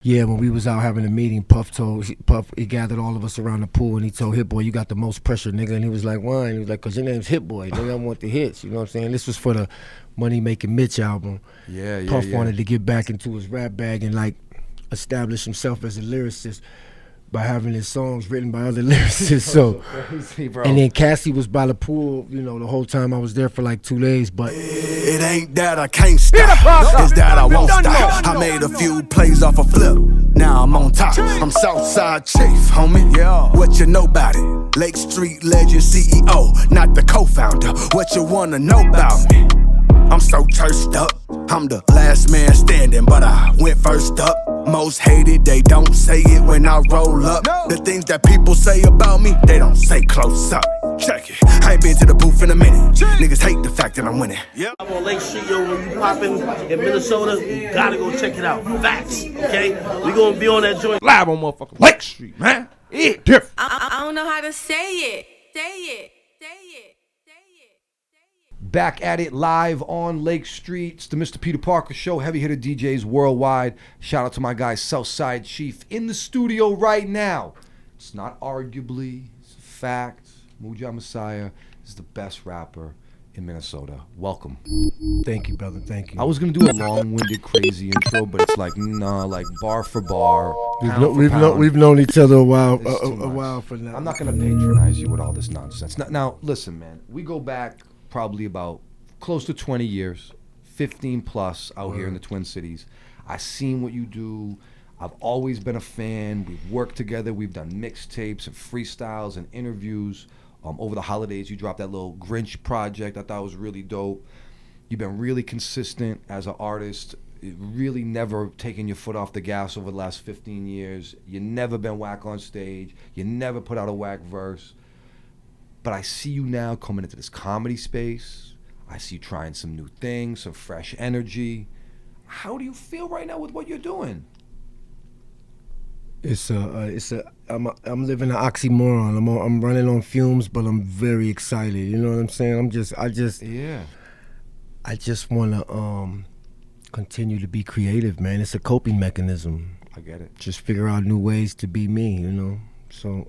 Yeah, when we was out having a meeting, Puff, he gathered all of us around the pool and he told Hit Boy, "You got the most pressure, nigga." And he was like, "Why?" And he was like, "Cause your name's Hit Boy, nigga. I want the hits." You know what I'm saying? This was for the Money Making Mitch album. Yeah. Puff wanted to get back into his rap bag and like establish himself as a lyricist by having his songs written by other lyricists. So crazy, bro. And then Cassie was by the pool, you know, the whole time I was there for like 2 days. But it ain't that I can't stop, it's that I won't stop. I made a few plays off a flip, now I'm on top. I'm Southside Chief, homie. Yeah. What you know about it? Lake Street legend CEO, not the co-founder. What you wanna know about me? I'm so churched up. I'm the last man standing, but I went first up. Most hated, they don't say it when I roll up. The things that people say about me, they don't say close up. Check it, I ain't been to the booth in a minute. Niggas hate the fact that I'm winning. Yep. I'm on Lake Street, yo. When you poppin' in Minnesota, you gotta go check it out. Facts, okay? We gonna be on that joint live on motherfucking Lake Street, man. It's different. I don't know how to say it. Say it. Say it. Back at it live on Lake Street. It's the Mr. Peter Parker Show. Heavy hitter DJs worldwide. Shout out to my guy Southside Chief in the studio right now. It's not arguably, it's a fact. Muja Messiah is the best rapper in Minnesota. Welcome. Thank you, brother. Thank you. I was gonna do a long-winded, crazy intro, but it's like nah, like bar for bar. We've known each other a while for now. I'm not gonna patronize you with all this nonsense. Now, listen, man. We go back probably about close to 20 years, 15 plus out here in the Twin Cities. I've seen what you do. I've always been a fan. We've worked together. We've done mixtapes and freestyles and interviews. Over the holidays, you dropped that little Grinch project. I thought was really dope. You've been really consistent as an artist. Really never taken your foot off the gas over the last 15 years. You never been whack on stage. You never put out a whack verse. But I see you now coming into this comedy space. I see you trying some new things, some fresh energy. How do you feel right now with what you're doing? I'm living an oxymoron. I'm running on fumes, but I'm very excited. You know what I'm saying? I just want to continue to be creative, man. It's a coping mechanism. I get it. Just figure out new ways to be me, you know. So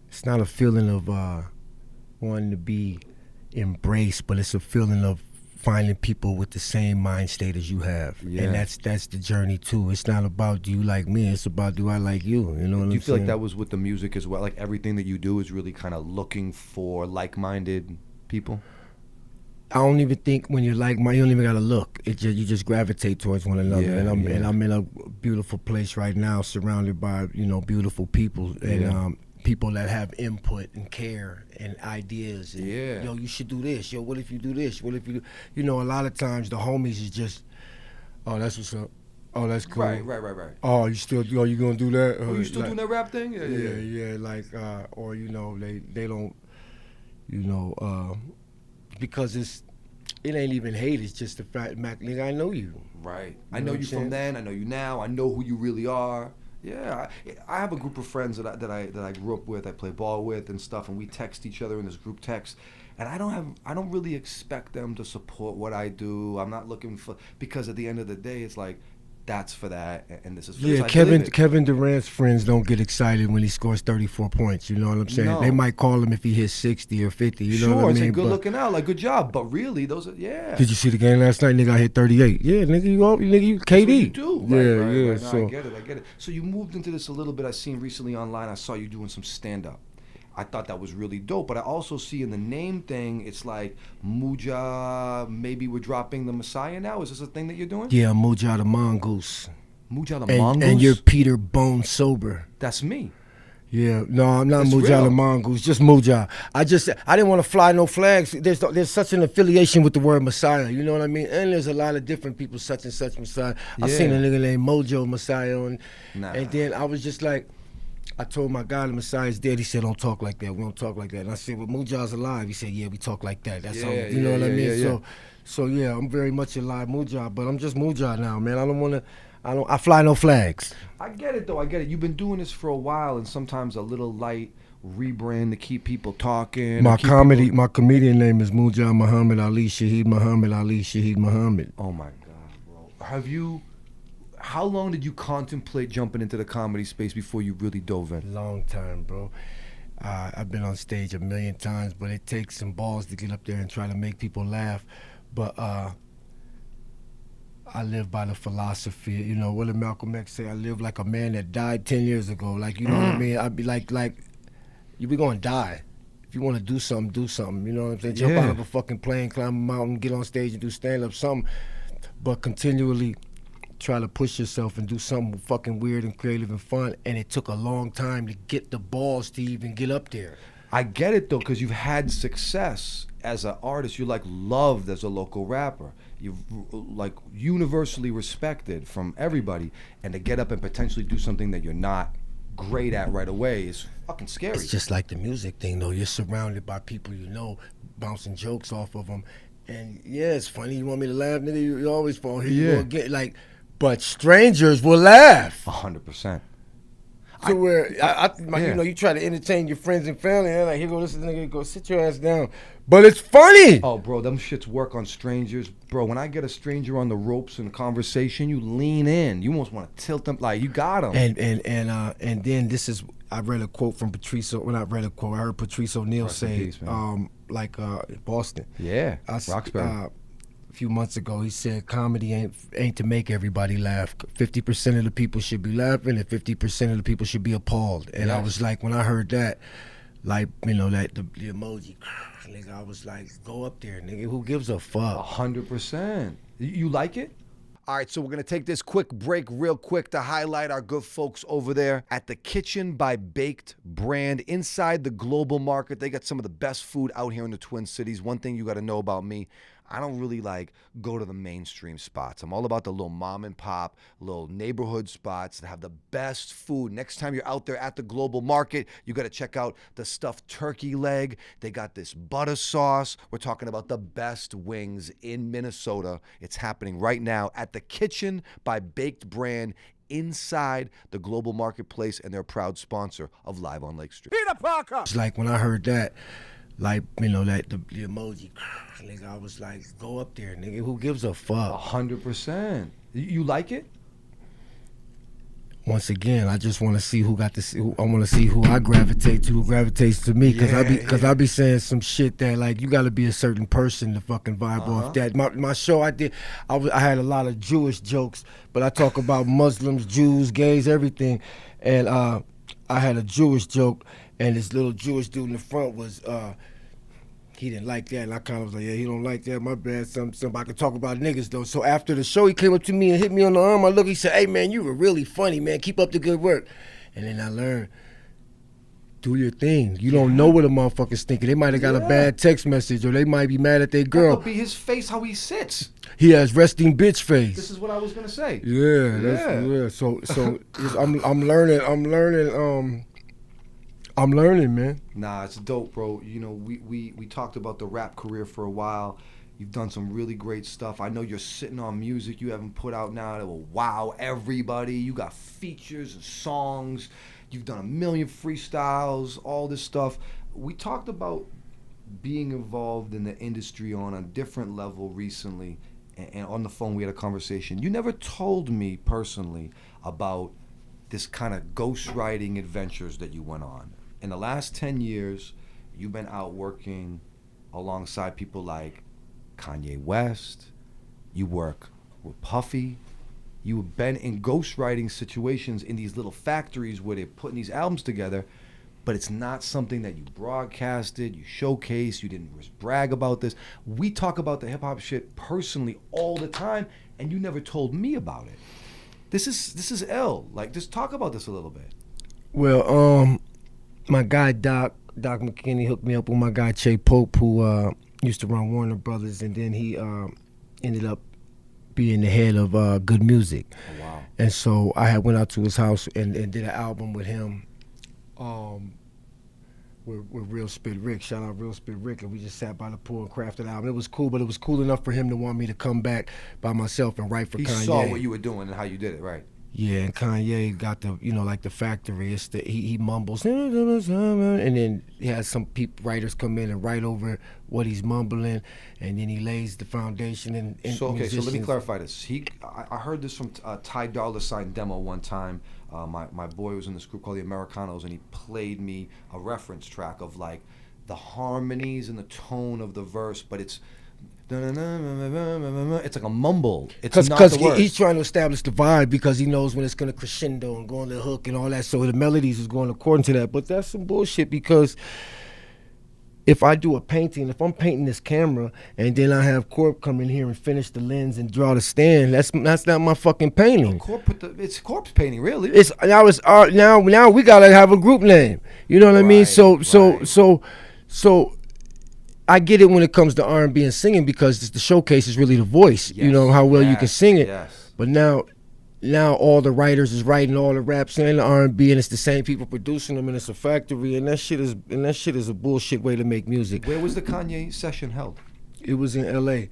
it's not a feeling of wanting to be embraced, but it's a feeling of finding people with the same mind state as you have. Yeah. And that's the journey too. It's not about do you like me, it's about do I like you. You know what I'm saying? Do you feel like that was with the music as well? Like everything that you do is really kind of looking for like-minded people? I don't even think when you're you don't even gotta look. You just gravitate towards one another. Yeah, and I'm in a beautiful place right now, surrounded by beautiful people and people that have input and care and ideas. And, yo, you should do this. Yo, what if you do this? What if you do? A lot of times the homies is just, oh, that's what's up. Oh, that's cool. Right. Oh, you gonna do that? Oh, you still doing that rap thing? Yeah. Like, or they don't, because it ain't even hate. It's just the fact, Mac, nigga, I know you. Right. I know you from then. I know you now. I know who you really are. Yeah, I have a group of friends that I grew up with, I play ball with and stuff, and we text each other in this group text. And I don't really expect them to support what I do. I'm not looking for, because at the end of the day, it's like, that's for that, and this is for this. Kevin Durant's friends don't get excited when he scores 34 points. You know what I'm saying? No. They might call him if he hits 60 or 50. You know what I mean? Sure, it's good looking out, like good job. But really, those are Did you see the game last night? Nigga, I hit 38. Yeah, nigga, you KD. That's what you do. Right. No, So I get it. So you moved into this a little bit. I seen recently online. I saw you doing some stand up. I thought that was really dope, but I also see in the name thing, it's like Muja. Maybe we're dropping the Messiah now. Is this a thing that you're doing? Yeah, Muja the Mongoose. Muja the Mongoose? And you're Peter Bone Sober. That's me. Yeah, no, I'm not Muja the Mongoose, just Muja. I didn't want to fly no flags. There's such an affiliation with the word Messiah, you know what I mean? And there's a lot of different people, such and such Messiah. I seen a nigga named Mojo Messiah, and then I was just like, I told my guy the Messiah's dead. He said, don't talk like that. We don't talk like that. And I said, well, Muja's alive. He said, yeah, we talk like that. That's how, you know what I mean? So yeah, I'm very much alive Muja, but I'm just Muja now, man. I fly no flags. I get it, though. I get it. You've been doing this for a while, and sometimes a little light rebrand to keep people talking. My comedian name is Muja Muhammad Ali Shaheed Muhammad Ali Shaheed Muhammad. Oh, my God, bro. How long did you contemplate jumping into the comedy space before you really dove in? Long time, bro. I've been on stage a million times, but it takes some balls to get up there and try to make people laugh. But I live by the philosophy. You know, what did Malcolm X say? I live like a man that died 10 years ago. Like, you know what I mean? I'd be like, you be gonna die. If you want to do something, do something. You know what I'm saying? Jump out of a fucking plane, climb a mountain, get on stage and do stand-up, something. But continually try to push yourself and do something fucking weird and creative and fun. And it took a long time to get the balls to even get up there. I get it though, because you've had success as an artist. You're like loved as a local rapper. You've like universally respected from everybody. And to get up and potentially do something that you're not great at right away is fucking scary. It's just like the music thing though. You're surrounded by people you know, bouncing jokes off of them. And yeah, it's funny. You want me to laugh, nigga? You always fall here. You go again, like. But strangers will laugh. 100%. To where, you know, you try to entertain your friends and family, and like, here go this nigga, go sit your ass down. But it's funny. Oh, bro, them shits work on strangers. Bro, when I get a stranger on the ropes in a conversation, you lean in. You almost want to tilt them, like, you got them. And then this is, I read a quote from Patrice, well, not read a quote, I heard Patrice O'Neal say, Boston. Yeah, Roxbury. A few months ago, he said comedy ain't to make everybody laugh. 50% of the people should be laughing, and 50% of the people should be appalled. And I was like, when I heard that, like, you know, that the emoji, nigga, I was like, go up there, nigga. Who gives a fuck? 100%. You like it? All right, so we're going to take this quick break real quick to highlight our good folks over there at the Kitchen by Baked brand inside the global market. They got some of the best food out here in the Twin Cities. One thing you got to know about me, I don't really like go to the mainstream spots. I'm all about the little mom and pop, little neighborhood spots that have the best food. Next time you're out there at the global market, you got to check out the stuffed turkey leg. They got this butter sauce. We're talking about the best wings in Minnesota. It's happening right now at the Kitchen by Baked brand inside the global marketplace, and they're a proud sponsor of Live on Lake Street. Peter Parker! It's like when I heard that, like, you know, that the emoji, nigga, I was like, go up there, nigga. Who gives a fuck? 100%. You like it? Once again, I just want to see who got this. I want to see who I gravitate to, who gravitates to me, because I be saying some shit that, like, you got to be a certain person to fucking vibe off that. My show I had a lot of Jewish jokes, but I talk about Muslims, Jews, gays, everything, and I had a Jewish joke. And this little Jewish dude in the front was, he didn't like that. And I kind of was like, yeah, he don't like that. My bad. Somebody could talk about niggas, though. So after the show, he came up to me and hit me on the arm. I looked, he said, hey, man, you were really funny, man. Keep up the good work. And then I learned, do your thing. You don't know what a motherfucker's thinking. They might have got a bad text message, or they might be mad at their girl. That could be his face, how he sits. He has resting bitch face. This is what I was going to say. Yeah. So I'm learning, man. Nah, it's dope, bro. You know, we talked about the rap career for a while. You've done some really great stuff. I know you're sitting on music you haven't put out now that will wow everybody. You got features and songs. You've done a million freestyles, all this stuff. We talked about being involved in the industry on a different level recently, and on the phone we had a conversation. You never told me personally about this kind of ghostwriting adventures that you went on. In the last 10 years, you've been out working alongside people like Kanye West. You work with Puffy. You've been in ghostwriting situations in these little factories where they're putting these albums together, but it's not something that you broadcasted, you showcased, you didn't just brag about this. We talk about the hip-hop shit personally all the time, and you never told me about it. This is ill. Like, just talk about this a little bit. Well, my guy Doc McKinney hooked me up with my guy Che Pope, who used to run Warner Brothers, and then he ended up being the head of Good Music. Oh, wow. And so I went out to his house and did an album with him, with Real Spit Rick. Shout out Real Spit Rick, and we just sat by the pool and crafted an album. It was cool, but it was cool enough for him to want me to come back by myself and write for Kanye. He saw what you were doing and how you did it, right? Yeah, and Kanye got the, like the factory. It's he mumbles, and then he has some writers come in and write over what he's mumbling, and then he lays the foundation. And So let me musicians. clarify this. I heard this from Ty Dolla $ign demo one time. My boy was in this group called the Americanos, and he played me a reference track of like the harmonies and the tone of the verse, but it's like a mumble. It's not the words. He's trying to establish the vibe because he knows when it's going to crescendo and go on the hook and all that. So the melodies is going according to that. But that's some bullshit because if I do a painting, if I'm painting this camera and then I have Corp come in here and finish the lens and draw the stand, that's not my fucking painting. It's corpse painting, really. It's now we gotta have a group name. You know what I mean? So I get it when it comes to R&B and singing because the showcase is really the voice. Yes, you know how well you can sing it. Yes. But now all the writers is writing all the raps and the R&B, and it's the same people producing them, and it's a factory, and that shit is a bullshit way to make music. Where was the Kanye session held? It was in L.A.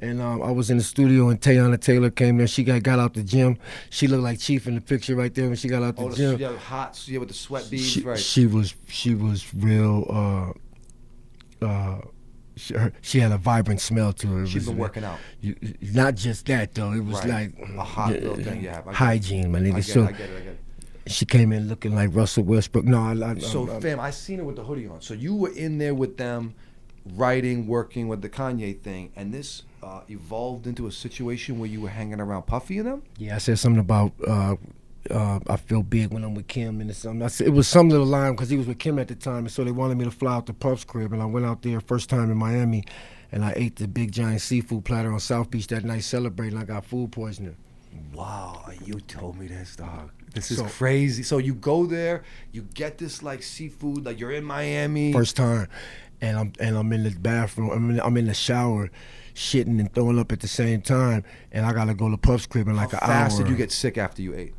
And I was in the studio, and Teyana Taylor came there. She got out the gym. She looked like Chief in the picture right there when she got out the gym. Yeah, hot, with the sweat beads, right? She was real. She had a vibrant smell to her. She's been working out. Not just that though. It was like a hot little thing. Yeah, hygiene, my nigga. I get it. She came in looking like Russell Westbrook. No, fam, I seen her with the hoodie on. So you were in there with them, writing, working with the Kanye thing, and this evolved into a situation where you were hanging around Puffy and them. Yeah, I said something about. I feel big when I'm with Kim, and it was some little line because he was with Kim at the time, and so they wanted me to fly out to Puff's crib, and I went out there first time in Miami, and I ate the big giant seafood platter on South Beach that night celebrating. I got food poisoning. Wow, you told me this, dog. This is crazy. So you go there, you get this like seafood, like you're in Miami. First time, and I'm in the bathroom. I'm in the shower, shitting and throwing up at the same time, and I gotta go to Puff's crib in like an hour. How fast did you get sick after you ate?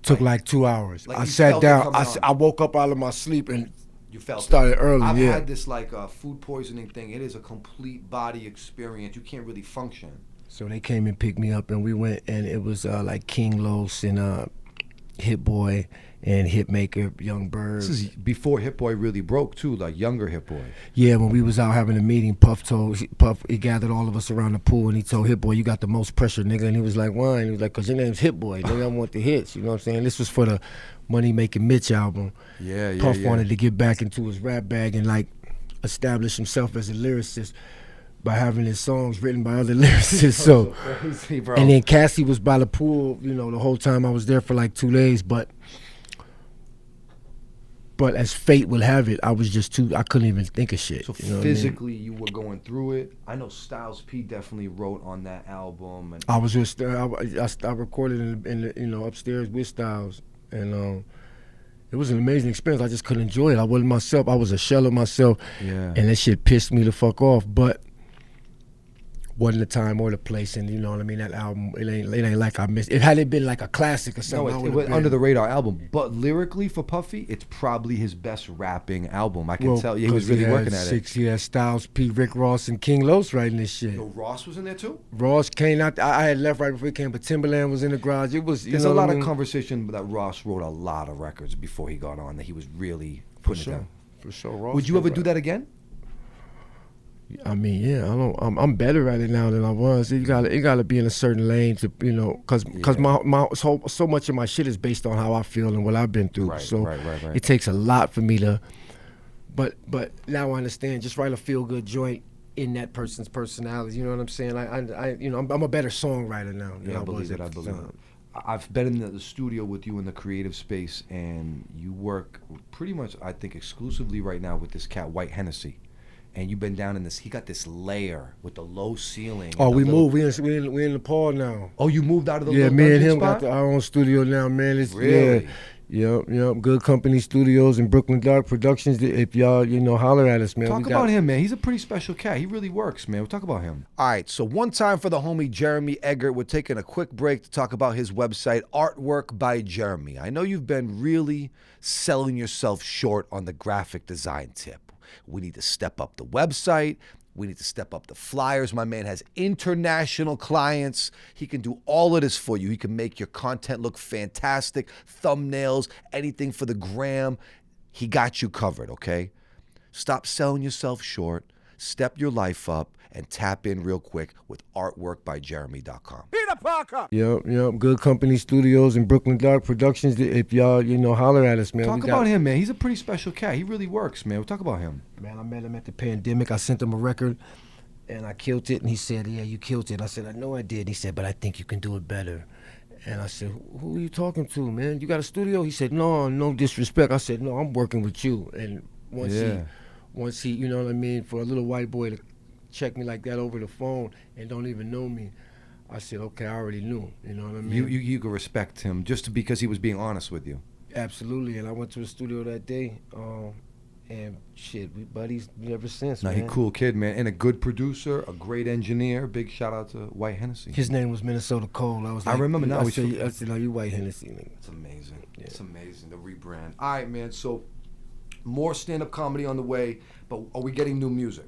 Took like 2 hours. Like I sat down. I I woke up out of my sleep and you felt started early. I've yeah. had this like food poisoning thing. It is a complete body experience. You can't really function. So they came and picked me up, and we went, and it was like King Los and Hit Boy and Hitmaker, Young Bird. This is before Hit Boy really broke too, like younger Hit Boy. Yeah, when we was out having a meeting, Puff he gathered all of us around the pool, and he told Hit Boy, "You got the most pressure, nigga." And he was like, "Why?" And he was like, "Cause your name's Hit Boy, nigga. I want the hits." You know what I'm saying? This was for the Money Making Mitch album. Yeah. Puff wanted to get back into his rap bag and like establish himself as a lyricist by having his songs written by other lyricists. So crazy, bro. And then Cassie was by the pool, the whole time. I was there for like 2 days, but as fate would have it, I was just I couldn't even think of shit. So physically, you were going through it. I know Styles P definitely wrote on that album. And I was with I recorded in the upstairs with Styles, and it was an amazing experience. I just couldn't enjoy it. I wasn't myself. I was a shell of myself. Yeah. And that shit pissed me the fuck off. But wasn't the time or the place, and you know what I mean. That album, it ain't like I missed. It had it been like a classic or something. No, it was under the radar album. But lyrically for Puffy, it's probably his best rapping album. I can tell you, he was really working at it. He had Styles P, Rick Ross, and King Los writing this shit. Yo, Ross was in there too. Ross came out. I had left right before he came, but Timberland was in the garage. It was. There's a lot of conversation that Ross wrote a lot of records before he got on. That he was really putting it down. For sure. Ross Would you ever do that again? I mean, yeah, I'm better at it now than I was. You gotta be in a certain lane to, cause my so much of my shit is based on how I feel and what I've been through. Right. It takes a lot for me to, but now I understand. Just write a feel good joint in that person's personality. You know what I'm saying? I'm a better songwriter now. Yeah, I believe it. I've been in the studio with you in the creative space, and you work pretty much, I think, exclusively right now with this cat, White Hennessy. And you've been down in this. He got this layer with the low ceiling. Oh, we moved. We in Nepal now. Oh, you moved out of the little me and him spot? got our own studio now, man. It's really. Yep. Good Company Studios and Brooklyn Dark Productions. If y'all, holler at us, man. Talk about him, man. He's a pretty special cat. He really works, man. We'll talk about him. All right, so one time for the homie Jeremy Eggert. We're taking a quick break to talk about his website, Artwork by Jeremy. I know you've been really selling yourself short on the graphic design tip. We need to step up the website. We need to step up the flyers. My man has international clients. He can do all of this for you. He can make your content look fantastic, thumbnails, anything for the gram. He got you covered, okay? Stop selling yourself short. Step your life up and tap in real quick with artworkbyjeremy.com. Yep. Good Company Studios and Brooklyn Dark Productions. If y'all, holler at us, man. Talk about him, man. He's a pretty special cat. He really works, man. We'll talk about him. Man, I met him at the pandemic. I sent him a record, and I killed it. And he said, yeah, you killed it. I said, I know I did. He said, but I think you can do it better. And I said, who are you talking to, man? You got a studio? He said, no disrespect. I said, no, I'm working with you. And once he, you know what I mean, for a little white boy to check me like that over the phone and don't even know me, I said, okay, I already knew. You know what I mean? You can respect him just because he was being honest with you. Absolutely. And I went to the studio that day, and shit, we buddies ever since, Now, man. he cool kid, man, and a good producer, a great engineer. Big shout out to White Hennessy. His name was Minnesota Cole. I remember now. I said, no, you White Hennessy, nigga. It's amazing. Yeah. It's amazing, the rebrand. All right, man, so more stand-up comedy on the way, but are we getting new music?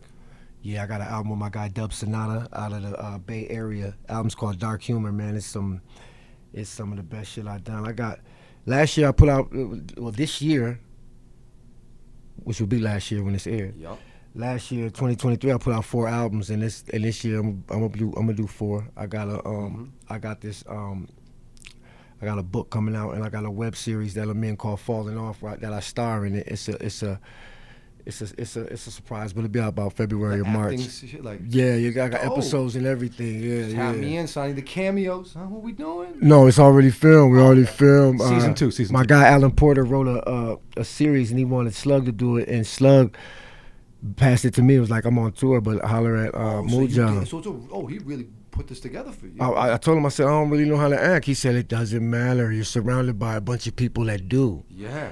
Yeah, I got an album with my guy Dub Sonata out of the Bay Area. Album's called Dark Humor, man. It's some of the best shit I've done. Last year I put out, this year, which will be last year when it's aired. Yep. Last year, 2023, I put out 4 albums, and this year I'm gonna do 4. I got a book coming out, and I got a web series that I'm in called Falling Off, right, that I star in it. It's a surprise, but it'll be out about February or March. Shit like, Yeah, I got episodes and everything. Yeah, tap me in, Sonny. The cameos. Huh? What we doing? No, it's already filmed. We already filmed. Season 2. My guy Alan Porter wrote a series, and he wanted Slug to do it, and Slug passed it to me. It was like, I'm on tour, but holler at Muja. So he really put this together for you. I told him, I said, I don't really know how to act. He said, it doesn't matter. You're surrounded by a bunch of people that do. Yeah.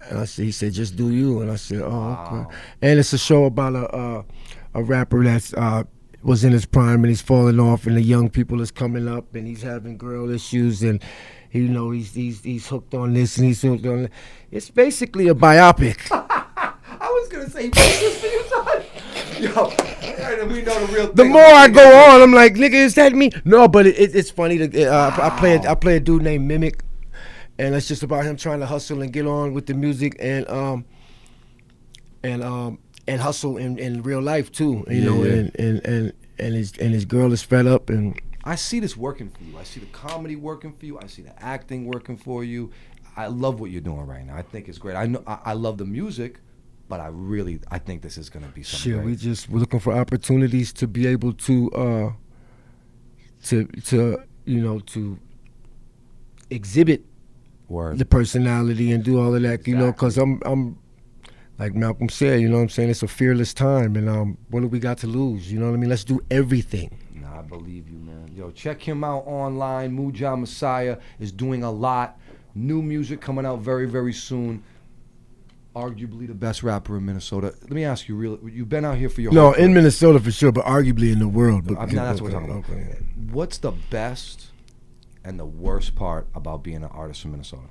And he said, just do you. And I said, oh, Wow. okay. And it's a show about a rapper that's was in his prime and he's falling off, and the young people is coming up, and he's having girl issues, and he's hooked on this and he's hooked on that. It's basically a biopic. I was gonna say, this for you, son. Yo, and we know the real thing. The more I go on, I'm like, nigga, is that me? No, but it's funny. I play a dude named Mimic. And it's just about him trying to hustle and get on with the music and hustle in real life too. And his girl is fed up, and I see this working for you. I see the comedy working for you. I see the acting working for you. I love what you're doing right now. I think it's great. I know I love the music, but I think this is gonna be something great. We're looking for opportunities to be able to exhibit Word. the personality and do all of that, because I'm like Malcolm said, you know what I'm saying? It's a fearless time, and what do we got to lose? You know what I mean? Let's do everything. Nah, I believe you, man. Yo, check him out online. Muja Messiah is doing a lot. New music coming out very, very soon. Arguably the best rapper in Minnesota. Let me ask you, you've been out here for your No, whole in Minnesota for sure, but arguably in the world. But that's what we're talking about. Okay. What's the best and the worst part about being an artist from Minnesota?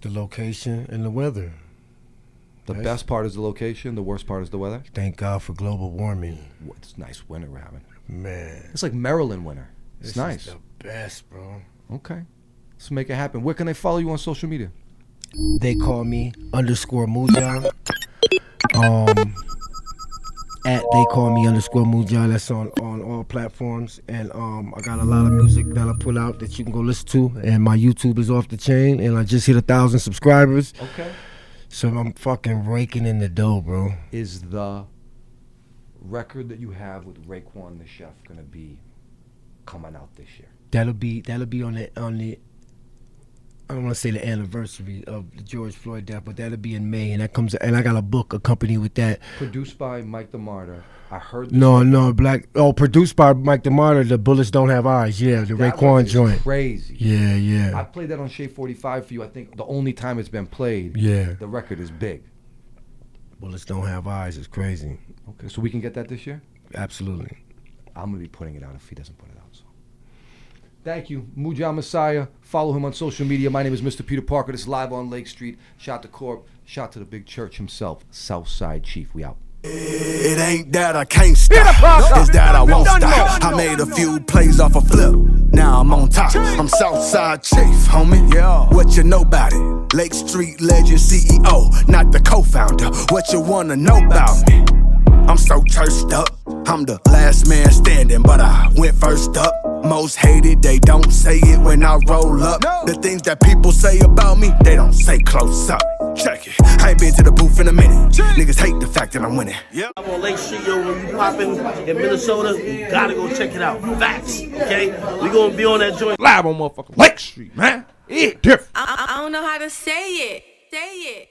The location and the weather. The best part is the location. The worst part is the weather. Thank God for global warming. It's nice winter we're having. Man, It's like Maryland winter. It's this nice. is the best, bro. Okay. Let's make it happen. Where can they follow you on social media? They call me _Muja. At they call me _Muja. That's on all platforms. And I got a lot of music that I put out that you can go listen to. And my YouTube is off the chain. And I just hit 1,000 subscribers. Okay. So I'm fucking raking in the dough, bro. Is the record that you have with Raekwon the Chef gonna be coming out this year? That'll be on the I don't want to say the anniversary of the George Floyd death, but that'll be in May, and I got a book accompanied with that. Produced by Mike the Martyr. I heard. Produced by Mike the Martyr. The Bullets Don't Have Eyes. Yeah, the Raekwon joint. Crazy. Yeah. I played that on Shade 45 for you. I think the only time it's been played. Yeah. The record is big. Bullets Don't Have Eyes. It's crazy. Okay, so we can get that this year? Absolutely. I'm gonna be putting it out if he doesn't put it out. So. Thank you, Muja Messiah. Follow him on social media. My name is Mr. Peter Parker. This is live on Lake Street. Shout to Corp. Shout to the big church himself, Southside Chief. We out. It ain't that I can't stop, it's that I won't stop. I made a few plays off a flip, now I'm on top. I'm Southside Chief, homie. Yeah. What you know about it? Lake Street legend CEO, not the co-founder. What you wanna know about me? I'm so cursed up. I'm the last man standing, but I went first up. Most hated, they don't say it when I roll up. The things that people say about me, they don't say close up. Check it. I ain't been to the booth in a minute. Niggas hate the fact that I'm winning. I'm on Lake Street, yo. When you poppin' in Minnesota, you gotta go check it out. Facts, okay? We gonna be on that joint Live on motherfucking Lake Street, man. It's different. I don't know how to say it. Say it.